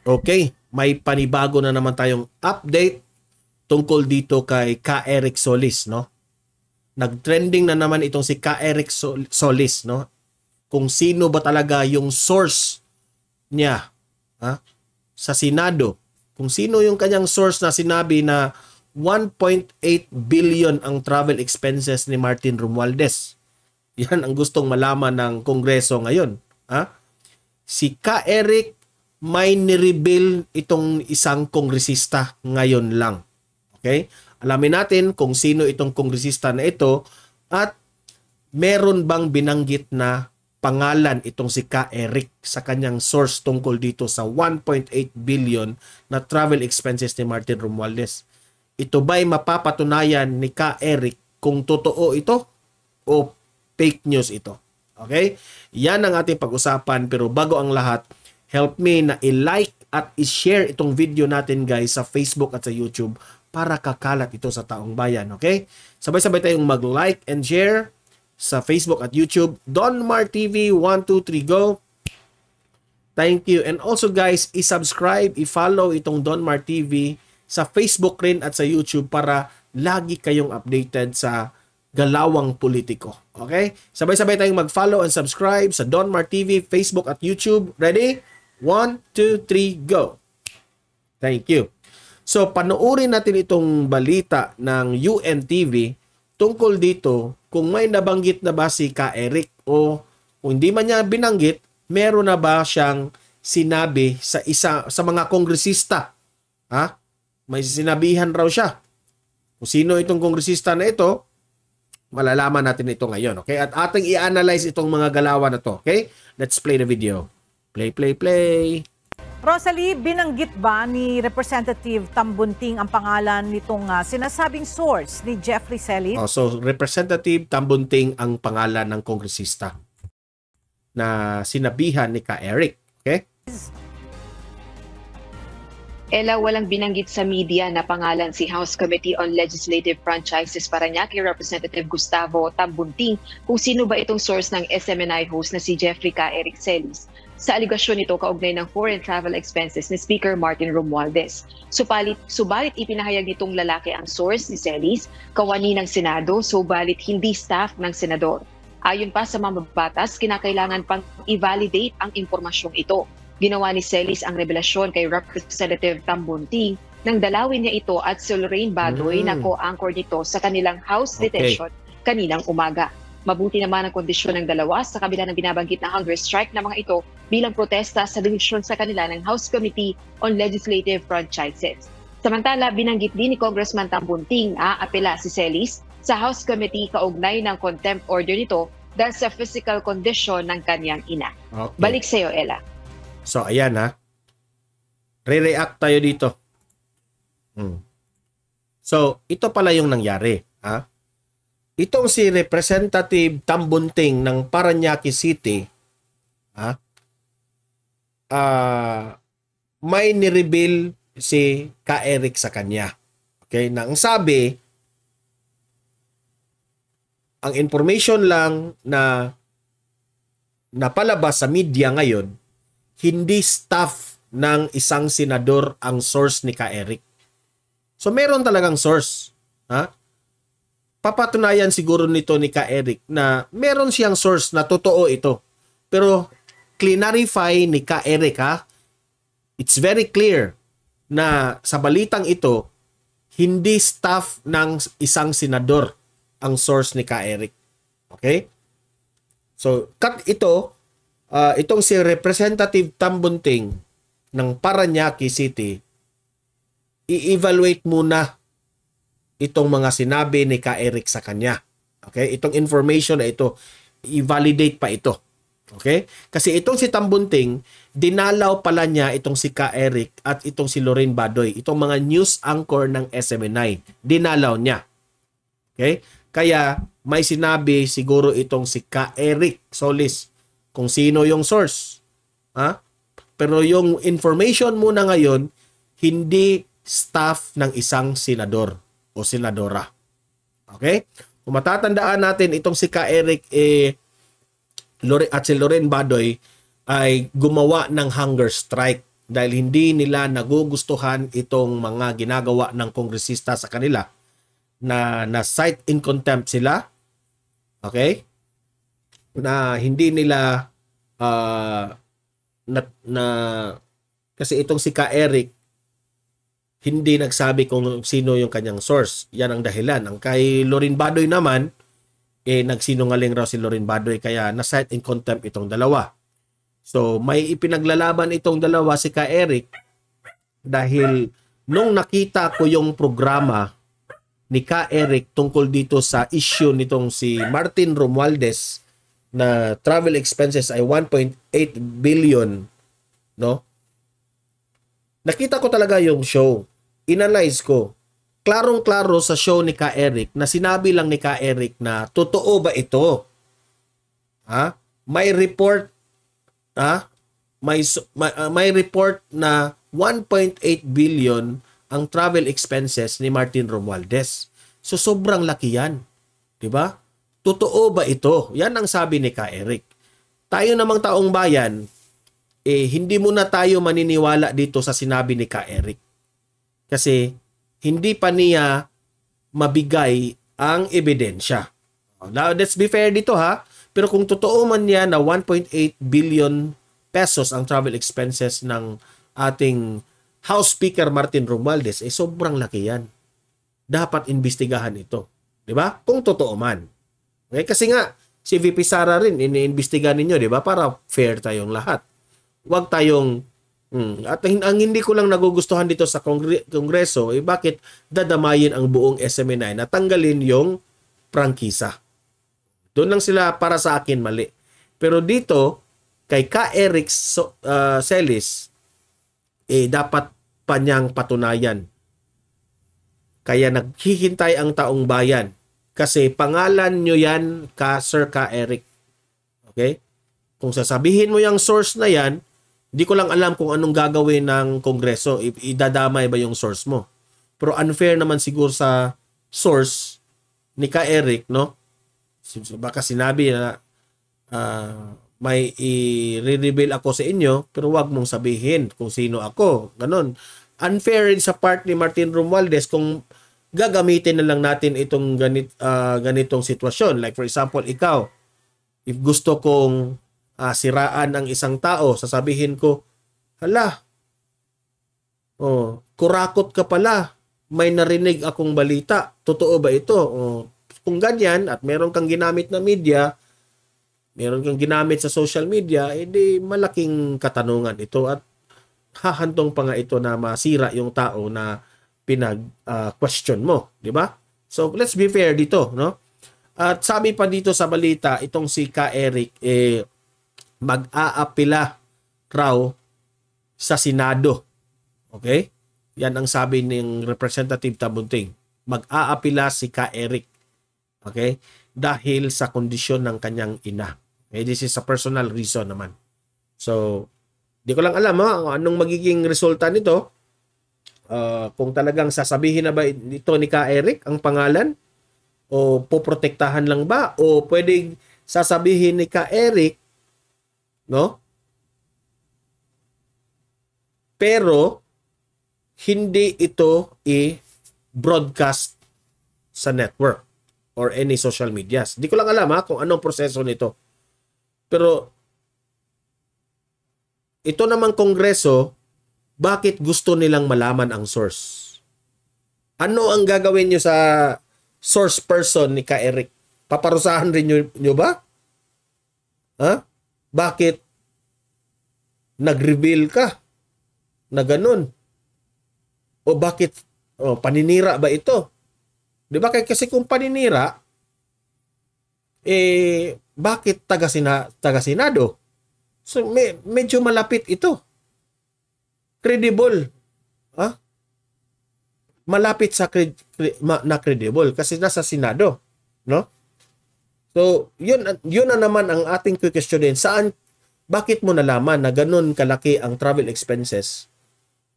Okay, may panibago na naman tayong update tungkol dito kay Ka Eric Solis, no? Nag-trending na naman itong si Ka Eric Solis, no? Kung sino ba talaga yung source niya, sa Senado. Kung sino yung kanyang source na sinabi na 1.8 billion ang travel expenses ni Martin Romualdez. Yan ang gustong malaman ng Kongreso ngayon. Si Ka Eric may nireveal itong isang kongresista ngayon lang. Okay? Alamin natin kung sino itong kongresista na ito at meron bang binanggit na pangalan itong si Ka Eric sa kanyang source tungkol dito sa 1.8 billion na travel expenses ni Martin Romualdez. Ito ba'y mapapatunayan ni Ka Eric kung totoo ito o fake news ito? Okay? Yan ang ating pag-usapan, pero bago ang lahat, help me na i-like at i-share itong video natin guys sa Facebook at sa YouTube para kakalat ito sa taong bayan. Okay? Sabay-sabay tayong mag-like and share sa Facebook at YouTube. Donmar TV 123 go. Thank you. And also guys, i-subscribe, i-follow itong Donmar TV sa Facebook rin at sa YouTube para lagi kayong updated sa galawang politiko. Okay? Sabay-sabay tayong mag-follow and subscribe sa Donmar TV, Facebook at YouTube. Ready? 1, 2, 3, go! Thank you. So, panoorin natin itong balita ng UNTV tungkol dito kung may nabanggit na ba si Ka Eric o kung hindi man niya binanggit, meron na ba siyang sinabi sa mga kongresista. May sinabihan raw siya. Kung sino itong kongresista na ito, malalaman natin ito ngayon. Okay? At ating i-analyze itong mga galawan na to. Okay? Let's play the video. Play. Rosalie, binanggit ba ni Representative Tambunting ang pangalan nitong sinasabing source ni Jeffrey Celis? So, Representative Tambunting ang pangalan ng kongresista na sinabihan ni Ka Eric. Okay? Ella, walang binanggit sa media na pangalan si House Committee on Legislative Franchises Parañaque Representative Gustavo Tambunting kung sino ba itong source ng SMNI host na si Jeffrey Ka Eric Celis sa aligasyon nito kaugnay ng foreign travel expenses ni Speaker Martin Romualdez. Subalit ipinahayag nitong lalaki ang source ni Celis, kawani ng Senado, subalit hindi staff ng senador. Ayon pa sa mambabatas, kinakailangan pang i-validate ang impormasyong ito. Ginawa ni Celis ang revelasyon kay Representative Tambunting nang dalawin niya ito at si Lorraine Badoy na co-anchor nito sa kanilang House detention kaninang umaga. Mabuti naman ang kondisyon ng dalawa sa kabila ng binabanggit na hunger strike na mga ito bilang protesta sa desisyon sa kanila ng House Committee on Legislative Franchises. Samantala, binanggit din ni Congressman Tambunting apela si Celis sa House Committee kaugnay ng contempt order nito dahil sa physical condition ng kanyang ina. Okay. Balik sa iyo, Ella. So, ayan Re-react tayo dito. So, ito pala yung nangyari. Itong si Representative Tambunting ng Parañaque City, may nireveal si Ka Eric sa kanya. Okay? Na ang sabi, ang information lang na napalabas sa media ngayon, hindi staff ng isang senador ang source ni Ka Eric. So meron talagang source. Papatunayan siguro nito ni Ka Eric na meron siyang source na totoo ito. Pero clarify ni Ka Eric it's very clear na sa balitang ito, hindi staff ng isang senador ang source ni Ka Eric. Okay? So cut ito. Itong si Representative Tambunting ng Parañaque City, i-evaluate muna itong mga sinabi ni Ka Eric sa kanya. Okay? Itong information na ito, i-validate pa ito. Okay? Kasi itong si Tambunting, dinalaw pala niya itong si Ka Eric at itong si Lorraine Badoy, itong mga news anchor ng SMNI. Dinalaw niya. Okay? Kaya may sinabi siguro itong si Ka Eric Solis kung sino yung source. Pero yung information muna ngayon, hindi staff ng isang senador o senadora. Okay? Kung matatandaan natin, itong si Ka Eric at si Lorraine Badoy ay gumawa ng hunger strike dahil hindi nila nagugustuhan itong mga ginagawa ng kongresista sa kanila na cite in contempt sila. Okay? Na hindi nila kasi itong si Ka Eric hindi nagsabi kung sino yung kanyang source. Yan ang dahilan. Ang kay Lorin Badoy naman, nagsinungaling raw si Lorin Badoy kaya na-cite in contempt itong dalawa. So, may ipinaglalaban itong dalawa si Ka Eric dahil nung nakita ko yung programa ni Ka Eric tungkol dito sa issue nitong si Martin Romualdez na travel expenses ay 1.8 billion, no? Nakita ko talaga yung show. Inanalyze ko. Klarong-klaro sa show ni Ka Eric na sinabi lang ni Ka Eric na totoo ba ito? Ha? May report may report na 1.8 billion ang travel expenses ni Martin Romualdez. So sobrang laki yan. 'Di ba? Totoo ba ito? Yan ang sabi ni Ka Eric. Tayo namang taong bayan, hindi muna tayo maniniwala dito sa sinabi ni Ka Eric. Kasi hindi pa niya mabigay ang ebidensya. Now, let's be fair dito ha. Pero kung totoo man niya na 1.8 billion pesos ang travel expenses ng ating House Speaker Martin Romualdez, sobrang laki yan. Dapat imbestigahan ito. Di ba? Kung totoo man. Okay? Kasi nga, si VP Sara rin, iniimbestigahan ninyo, di ba? Para fair tayong lahat. Huwag tayong at ang hindi ko lang nagugustuhan dito sa Kongreso, bakit dadamayin ang buong SMNI na tanggalin yung prangkisa. Doon lang sila para sa akin mali. Pero dito, kay Ka Eric Celis, dapat pa niyang patunayan. Kaya naghihintay ang taong bayan. Kasi pangalan nyo yan, Sir Ka Eric. Okay? Kung sasabihin mo yung source na yan, hindi ko lang alam kung anong gagawin ng Kongreso. Idadamay ba yung source mo? Pero unfair naman siguro sa source ni Ka Eric, no? Baka sinabi na may i-reveal ako sa inyo, pero wag mong sabihin kung sino ako. Ganon. Unfair rin sa part ni Martin Romualdez kung gagamitin na lang natin itong ganitong sitwasyon. Like for example, ikaw, if gusto kong siraan ang isang tao, sasabihin ko, hala, kurakot ka pala, may narinig akong balita, totoo ba ito? Kung ganyan, at meron kang ginamit na media, meron kang ginamit sa social media, edi malaking katanungan ito at hahantong pa nga ito na masira yung tao na pinag-question mo, di ba? So, let's be fair dito, no? At sabi pa dito sa balita, itong si Ka Eric, mag-aapila raw sa Senado. Okay? Yan ang sabi ng Representative Tambunting. Mag-aapila si Ka Eric. Okay? Dahil sa kondisyon ng kanyang ina. Okay? This is a personal reason naman. So, di ko lang alam anong magiging resulta nito. Kung talagang sasabihin na ba ito ni Ka Eric ang pangalan? O poprotektahan lang ba? O pwedeng sasabihin ni Ka Eric, no? Pero hindi ito i-broadcast sa network or any social medias. Di ko lang alam kung anong proseso nito. Pero ito namang Kongreso, bakit gusto nilang malaman ang source? Ano ang gagawin nyo sa source person ni Ka Eric? Paparusahan rin nyo ba? Ha? Bakit nag-reveal ka na ganun? O bakit paninira ba ito? Di ba? Kasi kung paninira, bakit taga-Senado? So, medyo malapit ito. Credible. Malapit sa na credible kasi nasa Senado. No? So, yun na naman ang ating questionin. Bakit mo nalaman na ganun kalaki ang travel expenses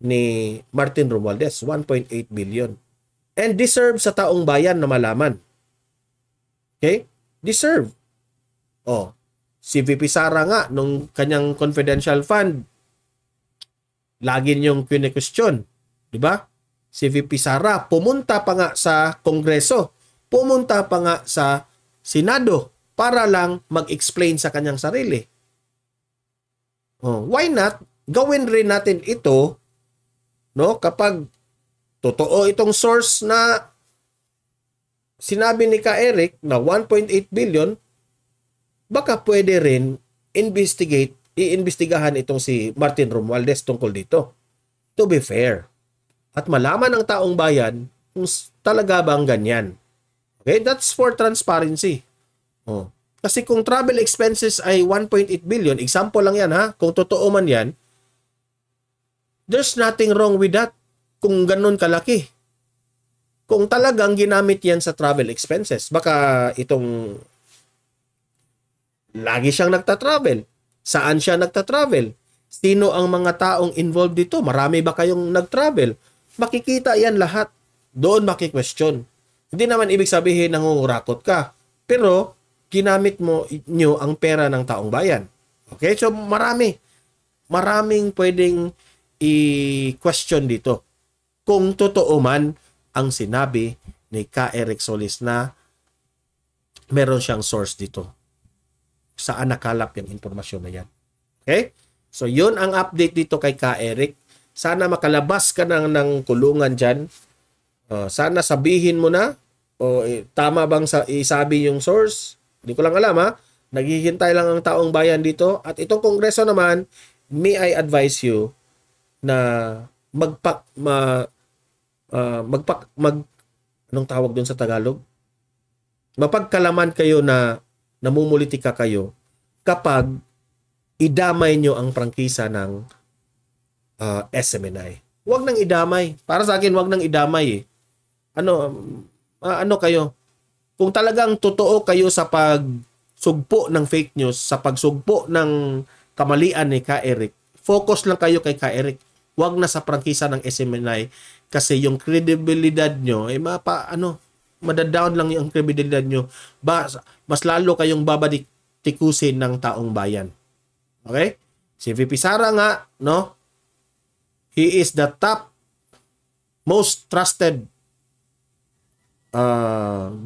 ni Martin Romualdez? 1.8 billion. And deserve sa taong bayan na malaman. Okay? Deserve. Si VP Sara nga, nung kanyang confidential fund, lagi niyong kine-question, di ba? Si VP Sara, pumunta pa nga sa Kongreso, pumunta pa nga sa Senado para lang mag-explain sa kanyang sarili. Oh, why not? Gawin rin natin ito, no? Kapag totoo itong source na sinabi ni Ka Eric na 1.8 billion, baka pwede rin iimbestigahan itong si Martin Romualdez tungkol dito. To be fair. At malaman ng taong bayan kung talaga bang ganyan. Okay? That's for transparency. Oh. Kasi kung travel expenses ay 1.8 billion, example lang yan ha, kung totoo man yan, there's nothing wrong with that kung ganun kalaki. Kung talagang ginamit yan sa travel expenses, baka itong lagi siyang nagta-travel. Saan siya nagta-travel? Sino ang mga taong involved dito? Marami ba kayong nag-travel? Makikita yan lahat. Doon maki-question. Hindi naman ibig sabihin nangungurakot ka. Pero, ginamit nyo ang pera ng taong bayan. Okay? So, maraming pwedeng i-question dito. Kung totoo man ang sinabi ni Ka Eric Solis na meron siyang source dito. Saan nakalap yung informasyon na yan. Okay? So, yun ang update dito kay Ka Eric. Sana makalabas ka ng kulungan dyan. Sana sabihin mo na tama bang isabi yung source? Hindi ko lang alam ha. Naghihintay lang ang taong bayan dito. At itong kongreso naman, may I advise you na anong tawag doon sa Tagalog? Mapagkalaman kayo na namumulitika kayo kapag idamay nyo ang prangkisa ng SMNI. Huwag nang idamay. Para sa akin, huwag nang idamay eh. Ano kayo? Kung talagang totoo kayo sa pagsugpo ng fake news, sa pagsugpo ng kamalian ni Ka Eric, focus lang kayo kay Ka Eric. Huwag na sa prangkisa ng SMNI kasi yung credibility nyo ay madadown lang yung credibility nyo. Mas lalo kayong babaditikusin ng taong bayan. Okay? Si VP Sara nga, no? He is the top most trusted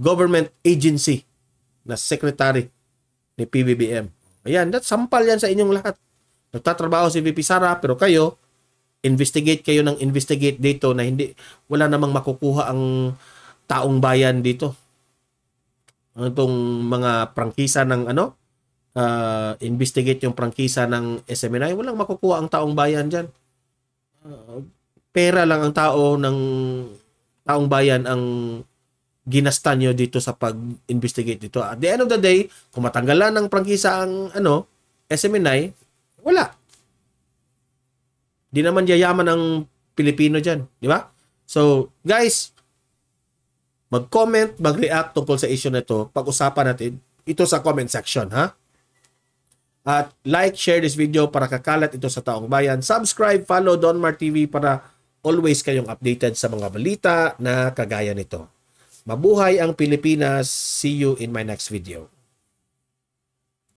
government agency na secretary ni PBBM. Ayan, sampal yan sa inyong lahat. Nagtatrabaho si VP Sara pero kayo, investigate kayo ng investigate dito na wala namang makukuha ang taong bayan dito. Itong mga prangkisa ng investigate yung prangkisa ng SMNI, walang makukuha ang taong bayan dyan. Pera lang ang taong bayan ang ginasta nyo dito sa pag-investigate dito. At the end of the day, kung matanggalan ng prangkisa ang SMNI, wala. Di naman yayaman ang Pilipino dyan. Di ba? So, guys, mag-comment, mag-react tungkol sa issue na ito. Pag-usapan natin ito sa comment section, ha? At like, share this video para kakalat ito sa taong bayan. Subscribe, follow Donmar TV para always kayong updated sa mga balita na kagaya nito. Mabuhay ang Pilipinas. See you in my next video.